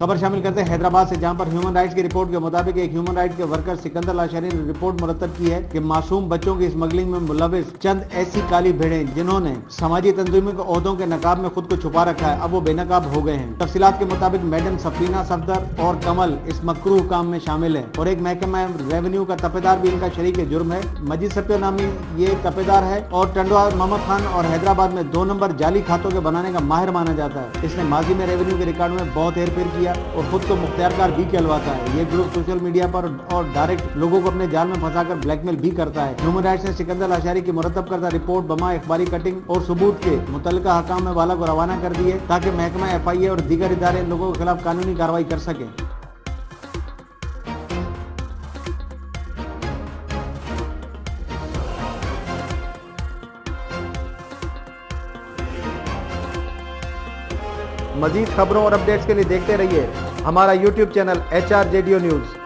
खबर शामिल करते हैं हैदराबाद से, जहां पर ह्यूमन राइट्स की रिपोर्ट के मुताबिक एक ह्यूमन राइट्स के वर्कर सिकंदर लाशारी ने रिपोर्ट मुरतब की है कि मासूम बच्चों की स्मगलिंग में मुलविस चंद ऐसी काली भेड़ें जिन्होंने समाजी तंजीमों के ओहदों के नकाब में खुद को छुपा रखा है, अब वो बेनकाब हो गए हैं। तफसीलात के मुताबिक मैडम सफरीना सफदर और कमल इस मकरूह काम में शामिल है और एक महकमा रेवेन्यू का तपेदार भी इनका शरीक जुर्म है। मजीद सप्यो नामी ये तपेदार है और टंडवा मोहम्मद खान और हैदराबाद में 2 नंबर जाली खातों के बनाने का माहिर माना जाता है। इसने माजी में रेवेन्यू के रिकॉर्ड में बहुत हेरफेर किया और खुद को मुख्तियारकार भी कहलवाता है। ये ग्रुप सोशल मीडिया पर और डायरेक्ट लोगों को अपने जाल में फंसाकर ब्लैकमेल भी करता है। ह्यूमन राइट्स ने सिकंदर लाशारी की मुरतब करता रिपोर्ट बमा अखबारी कटिंग और सबूत के मुतल्लिका हकाम में वाला को रवाना कर दी है ताकि महकमा FIA और दीगर इदारे लोगों के खिलाफ कानूनी कार्रवाई कर सकें। मजीद खबरों और अपडेट्स के लिए देखते रहिए हमारा YouTube चैनल HRJDO न्यूज़।